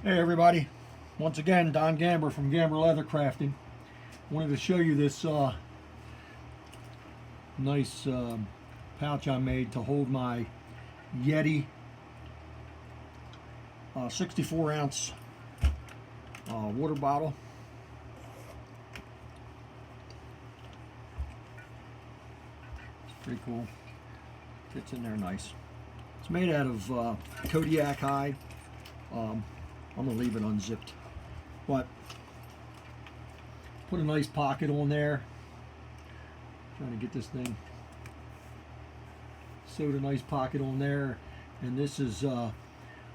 Hey everybody, once again Don Gamber from Gamber Leather Crafting. Wanted to show you this nice pouch I made to hold my Yeti 64 ounce water bottle. It's pretty cool, fits in there nice. It's made out of Kodiak hide. I'm gonna leave it unzipped, but put a nice pocket on there. Trying to get this thing sewed, a nice pocket on there. And this is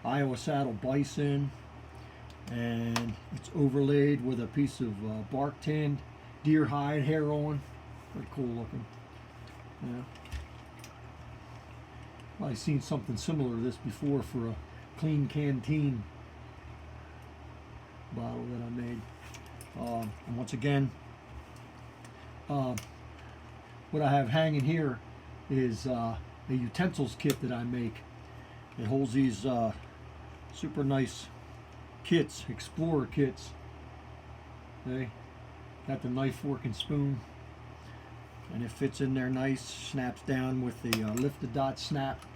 Iowa saddle bison, and it's overlaid with a piece of bark tanned deer hide hair on. Pretty cool looking. Yeah, I've seen something similar to this before for a clean canteen bottle that I made. And once again, what I have hanging here is a utensils kit that I make. It holds these super nice kits, explorer kits. Okay, got the knife, fork, and spoon, and it fits in there nice. Snaps down with the lifted dot snap.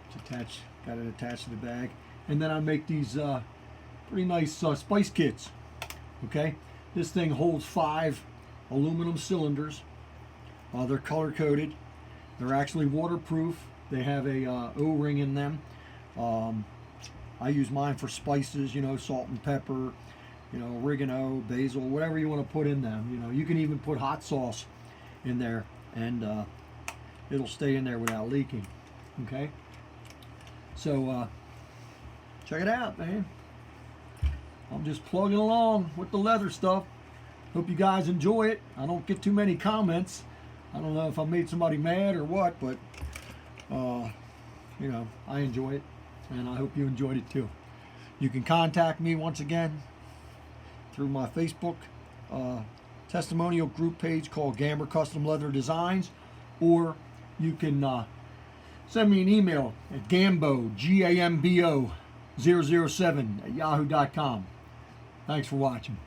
It's attached. Got it attached to the bag. And then I make these pretty nice spice kits. Okay, this thing holds 5 aluminum cylinders. They're color coded. They're actually waterproof. They have a O-ring in them. I use mine for spices, you know, salt and pepper, you know, oregano, basil, whatever you want to put in them. You know, you can even put hot sauce in there, and it'll stay in there without leaking. Okay, so check it out, man. I'm just plugging along with the leather stuff. Hope you guys enjoy it. I don't get too many comments. I don't know if I made somebody mad or what, but you know, I enjoy it, and I hope you enjoyed it too. You can contact me once again through my Facebook testimonial group page called Gamber Custom Leather Designs, or you can send me an email at gambo, Gambo 007 at yahoo.com. Thanks for watching.